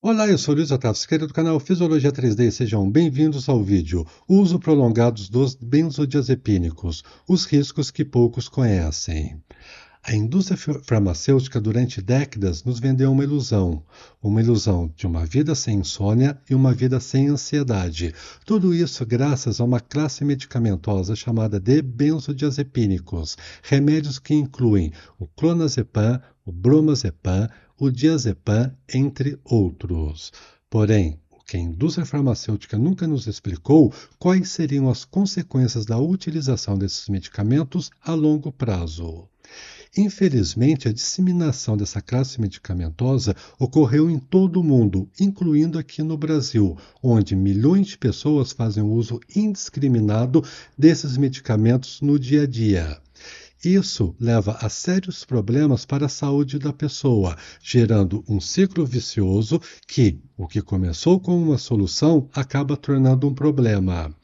Olá, eu sou Luiz Otávio Siqueira do canal Fisiologia 3D. Sejam bem-vindos ao vídeo Uso prolongado dos benzodiazepínicos, os riscos que poucos conhecem. A indústria farmacêutica durante décadas nos vendeu uma ilusão de uma vida sem insônia e uma vida sem ansiedade. Tudo isso graças a uma classe medicamentosa chamada de benzodiazepínicos, remédios que incluem o clonazepam, o bromazepam, o diazepam, entre outros. Porém, o que a indústria farmacêutica nunca nos explicou quais seriam as consequências da utilização desses medicamentos a longo prazo. Infelizmente, a disseminação dessa classe medicamentosa ocorreu em todo o mundo, incluindo aqui no Brasil, onde milhões de pessoas fazem uso indiscriminado desses medicamentos no dia a dia. Isso leva a sérios problemas para a saúde da pessoa, gerando um ciclo vicioso que, o que começou como uma solução, acaba tornando um problema.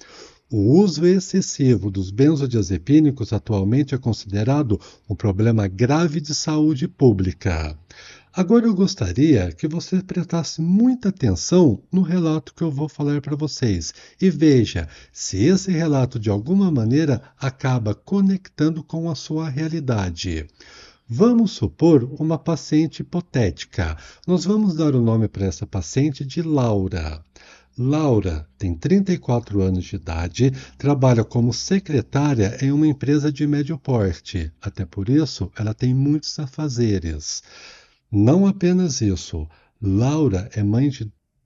O uso excessivo dos benzodiazepínicos atualmente é considerado um problema grave de saúde pública. Agora eu gostaria que você prestasse muita atenção no relato que eu vou falar para vocês e veja se esse relato de alguma maneira acaba conectando com a sua realidade. Vamos supor uma paciente hipotética. Nós vamos dar o nome para essa paciente de Laura. Laura tem 34 anos de idade, trabalha como secretária em uma empresa de médio porte. Até por isso, ela tem muitos afazeres. Não apenas isso, Laura é mãe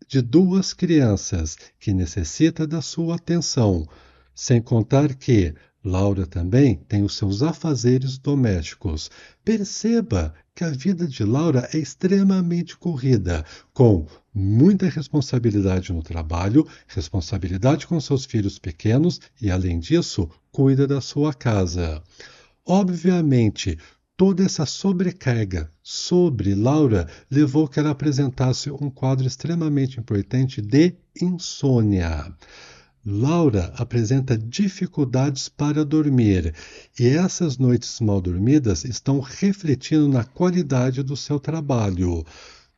de duas crianças que necessita da sua atenção, sem contar que Laura também tem os seus afazeres domésticos. Perceba que a vida de Laura é extremamente corrida, com muita responsabilidade no trabalho, responsabilidade com seus filhos pequenos e, além disso, cuida da sua casa. Obviamente, toda essa sobrecarga sobre Laura levou que ela apresentasse um quadro extremamente importante de insônia. Laura apresenta dificuldades para dormir e essas noites mal dormidas estão refletindo na qualidade do seu trabalho.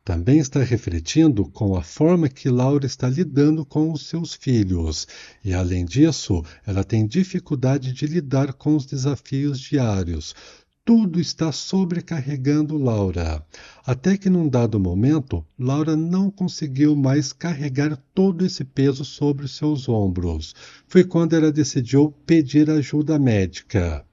Também está refletindo com a forma que Laura está lidando com os seus filhos. E, além disso, ela tem dificuldade de lidar com os desafios diários. Tudo está sobrecarregando Laura. Até que num dado momento, Laura não conseguiu mais carregar todo esse peso sobre os seus ombros. Foi quando ela decidiu pedir ajuda médica.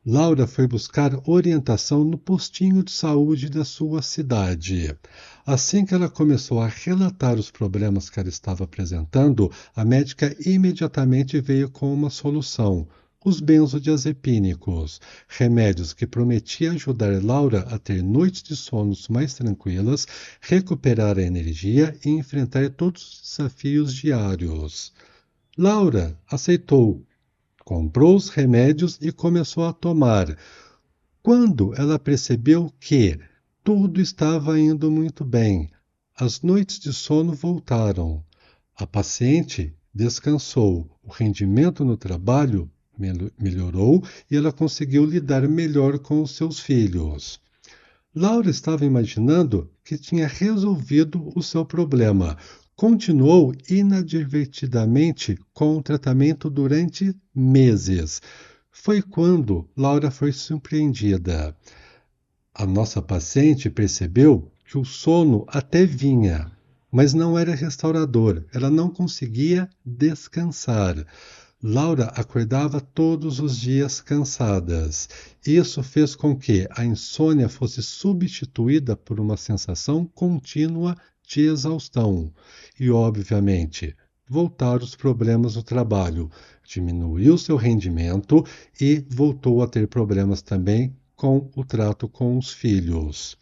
Laura foi buscar orientação no postinho de saúde da sua cidade. Assim que ela começou a relatar os problemas que ela estava apresentando, a médica imediatamente veio com uma solução: os benzodiazepínicos, remédios que prometiam ajudar Laura a ter noites de sonos mais tranquilas, recuperar a energia e enfrentar todos os desafios diários. Laura aceitou. Comprou os remédios e começou a tomar. Quando ela percebeu que tudo estava indo muito bem, as noites de sono voltaram. A paciente descansou, o rendimento no trabalho melhorou e ela conseguiu lidar melhor com os seus filhos. Laura estava imaginando que tinha resolvido o seu problema. Continuou inadvertidamente com o tratamento durante meses. Foi quando Laura foi surpreendida. A nossa paciente percebeu que o sono até vinha, mas não era restaurador. Ela não conseguia descansar. Laura acordava todos os dias cansadas. Isso fez com que a insônia fosse substituída por uma sensação contínua de exaustão. E, obviamente, voltaram os problemas no trabalho. Diminuiu seu rendimento e voltou a ter problemas também com o trato com os filhos.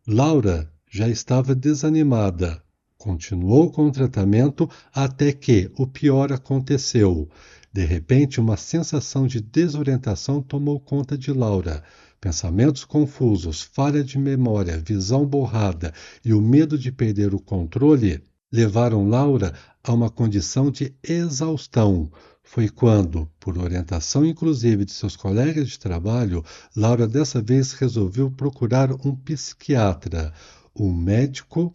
Laura já estava desanimada. Continuou com o tratamento até que o pior aconteceu. De repente, uma sensação de desorientação tomou conta de Laura. Pensamentos confusos, falha de memória, visão borrada e o medo de perder o controle levaram Laura a uma condição de exaustão. Foi quando, por orientação inclusive de seus colegas de trabalho, Laura dessa vez resolveu procurar um psiquiatra. O médico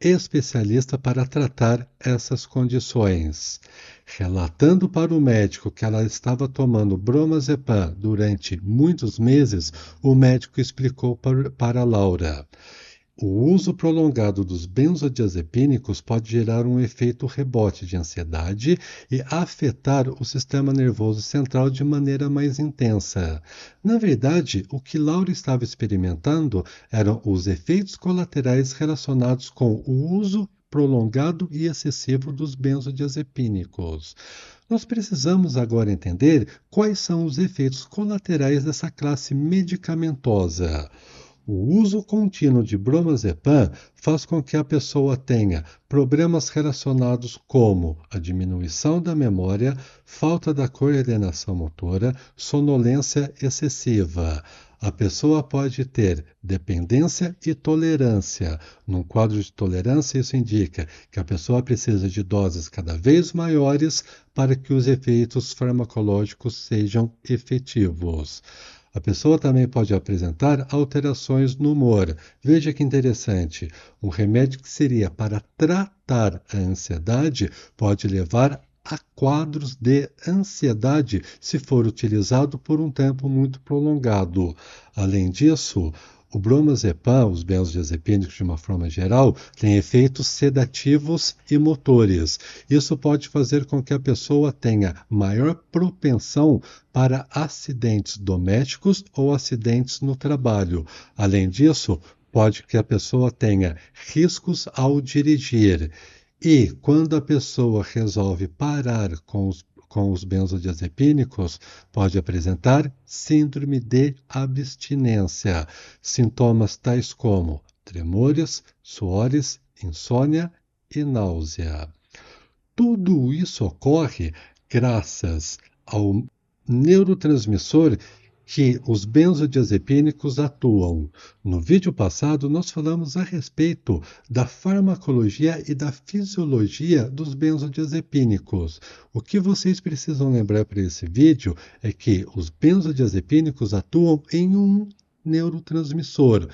especialista para tratar essas condições. Relatando para o médico que ela estava tomando bromazepam durante muitos meses, o médico explicou para Laura: o uso prolongado dos benzodiazepínicos pode gerar um efeito rebote de ansiedade e afetar o sistema nervoso central de maneira mais intensa. Na verdade, o que Laura estava experimentando eram os efeitos colaterais relacionados com o uso prolongado e excessivo dos benzodiazepínicos. Nós precisamos agora entender quais são os efeitos colaterais dessa classe medicamentosa. O uso contínuo de bromazepam faz com que a pessoa tenha problemas relacionados como a diminuição da memória, falta da coordenação motora, sonolência excessiva. A pessoa pode ter dependência e tolerância. Num quadro de tolerância, isso indica que a pessoa precisa de doses cada vez maiores para que os efeitos farmacológicos sejam efetivos. A pessoa também pode apresentar alterações no humor. Veja que interessante. Um remédio que seria para tratar a ansiedade pode levar a quadros de ansiedade se for utilizado por um tempo muito prolongado. Além disso, o bromazepam, os benzodiazepínicos de uma forma geral, têm efeitos sedativos e motores. Isso pode fazer com que a pessoa tenha maior propensão para acidentes domésticos ou acidentes no trabalho. Além disso, pode que a pessoa tenha riscos ao dirigir. E quando a pessoa resolve parar com os benzodiazepínicos, pode apresentar síndrome de abstinência. Sintomas tais como tremores, suores, insônia e náusea. Tudo isso ocorre graças ao neurotransmissor que os benzodiazepínicos atuam. No vídeo passado, nós falamos a respeito da farmacologia e da fisiologia dos benzodiazepínicos. O que vocês precisam lembrar para esse vídeo é que os benzodiazepínicos atuam em um neurotransmissor.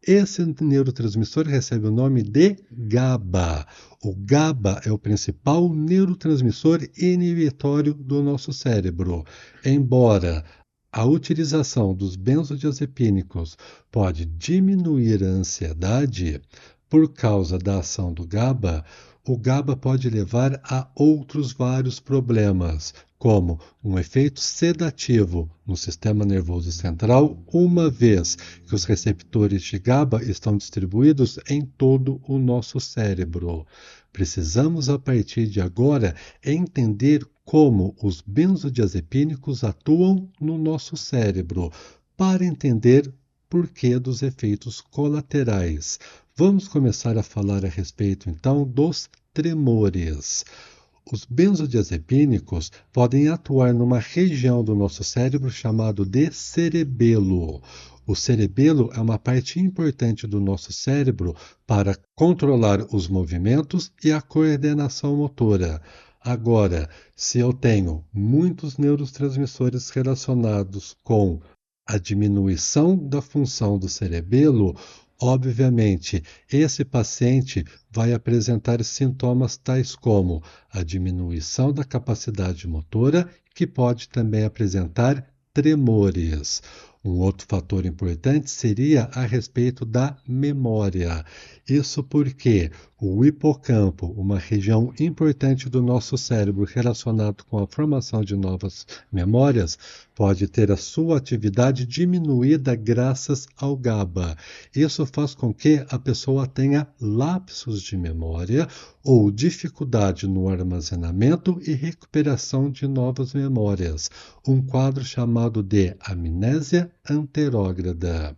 Esse neurotransmissor recebe o nome de GABA. O GABA é o principal neurotransmissor inibitório do nosso cérebro. Embora a utilização dos benzodiazepínicos pode diminuir a ansiedade por causa da ação do GABA, o GABA pode levar a outros vários problemas, como um efeito sedativo no sistema nervoso central, uma vez que os receptores de GABA estão distribuídos em todo o nosso cérebro. Precisamos, a partir de agora, entender como os benzodiazepínicos atuam no nosso cérebro, para entender porquê dos efeitos colaterais. Vamos começar a falar a respeito, então, dos tremores. Os benzodiazepínicos podem atuar numa região do nosso cérebro chamado de cerebelo. O cerebelo é uma parte importante do nosso cérebro para controlar os movimentos e a coordenação motora. Agora, se eu tenho muitos neurotransmissores relacionados com a diminuição da função do cerebelo, obviamente, esse paciente vai apresentar sintomas tais como a diminuição da capacidade motora, que pode também apresentar tremores. Um outro fator importante seria a respeito da memória. Isso porque o hipocampo, uma região importante do nosso cérebro relacionado com a formação de novas memórias, pode ter a sua atividade diminuída graças ao GABA. Isso faz com que a pessoa tenha lapsos de memória ou dificuldade no armazenamento e recuperação de novas memórias, um quadro chamado de amnésia anterógrada.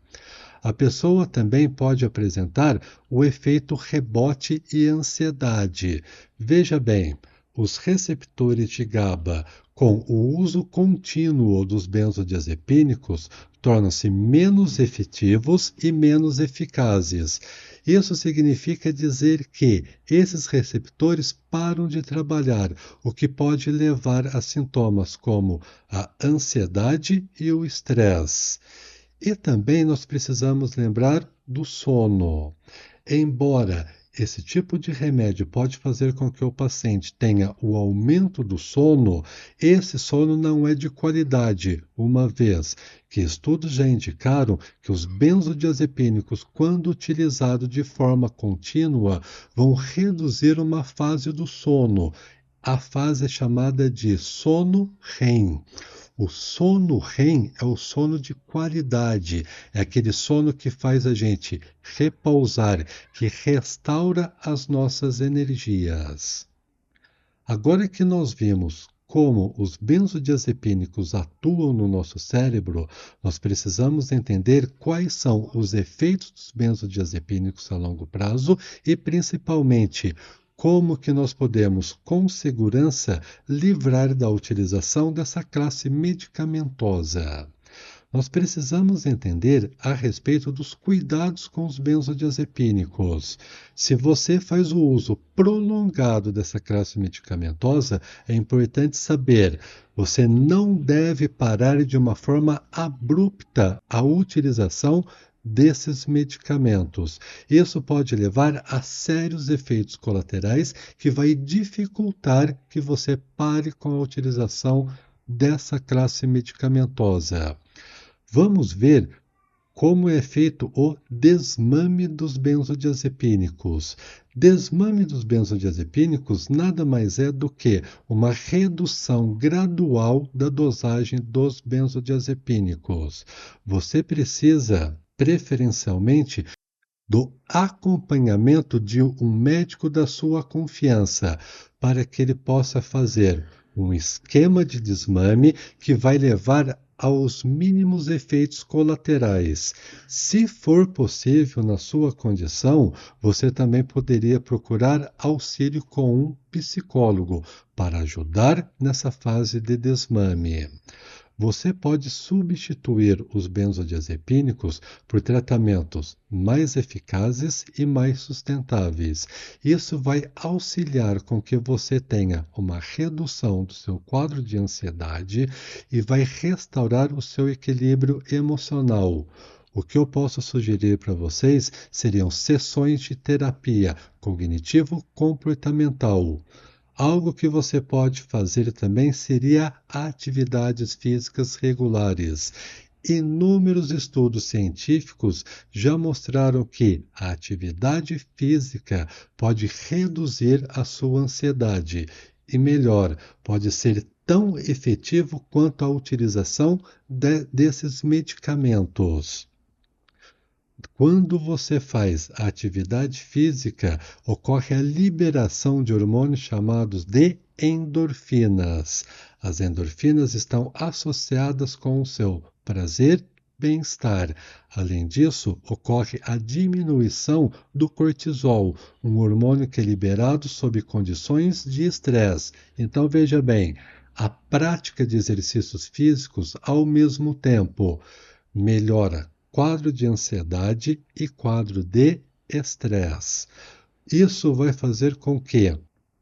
A pessoa também pode apresentar o efeito rebote e ansiedade. Veja bem, os receptores de GABA com o uso contínuo dos benzodiazepínicos tornam-se menos efetivos e menos eficazes. Isso significa dizer que esses receptores param de trabalhar, o que pode levar a sintomas como a ansiedade e o estresse. E também nós precisamos lembrar do sono. Embora esse tipo de remédio pode fazer com que o paciente tenha o aumento do sono, esse sono não é de qualidade, uma vez que estudos já indicaram que os benzodiazepínicos, quando utilizados de forma contínua, vão reduzir uma fase do sono. A fase é chamada de sono REM. O sono REM é o sono de qualidade, é aquele sono que faz a gente repousar, que restaura as nossas energias. Agora que nós vimos como os benzodiazepínicos atuam no nosso cérebro, nós precisamos entender quais são os efeitos dos benzodiazepínicos a longo prazo e, principalmente, como que nós podemos, com segurança, livrar da utilização dessa classe medicamentosa. Nós precisamos entender a respeito dos cuidados com os benzodiazepínicos. Se você faz o uso prolongado dessa classe medicamentosa, é importante saber, você não deve parar de uma forma abrupta a utilização desses medicamentos. Isso pode levar a sérios efeitos colaterais que vai dificultar que você pare com a utilização dessa classe medicamentosa. Vamos ver como é feito o desmame dos benzodiazepínicos. Desmame dos benzodiazepínicos nada mais é do que uma redução gradual da dosagem dos benzodiazepínicos. Você precisa, preferencialmente, do acompanhamento de um médico da sua confiança, para que ele possa fazer um esquema de desmame que vai levar aos mínimos efeitos colaterais. Se for possível na sua condição, você também poderia procurar auxílio com um psicólogo para ajudar nessa fase de desmame. Você pode substituir os benzodiazepínicos por tratamentos mais eficazes e mais sustentáveis. Isso vai auxiliar com que você tenha uma redução do seu quadro de ansiedade e vai restaurar o seu equilíbrio emocional. O que eu posso sugerir para vocês seriam sessões de terapia cognitivo-comportamental. Algo que você pode fazer também seria atividades físicas regulares. Inúmeros estudos científicos já mostraram que a atividade física pode reduzir a sua ansiedade e, melhor, pode ser tão efetivo quanto a utilização desses medicamentos. Quando você faz a atividade física, ocorre a liberação de hormônios chamados de endorfinas. As endorfinas estão associadas com o seu prazer e bem-estar. Além disso, ocorre a diminuição do cortisol, um hormônio que é liberado sob condições de estresse. Então, veja bem, a prática de exercícios físicos, ao mesmo tempo, melhora quadro de ansiedade e quadro de estresse. Isso vai fazer com que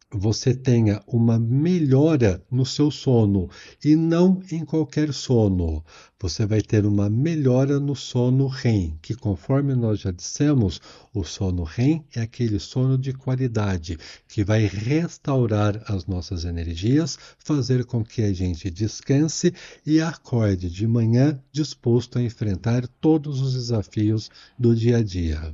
você tenha uma melhora no seu sono e não em qualquer sono. Você vai ter uma melhora no sono REM, que, conforme nós já dissemos, o sono REM é aquele sono de qualidade que vai restaurar as nossas energias, fazer com que a gente descanse e acorde de manhã disposto a enfrentar todos os desafios do dia a dia.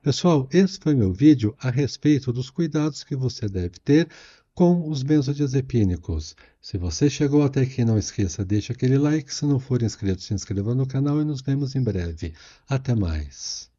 Pessoal, esse foi meu vídeo a respeito dos cuidados que você deve ter com os benzodiazepínicos. Se você chegou até aqui, não esqueça, deixe aquele like. Se não for inscrito, se inscreva no canal e nos vemos em breve. Até mais.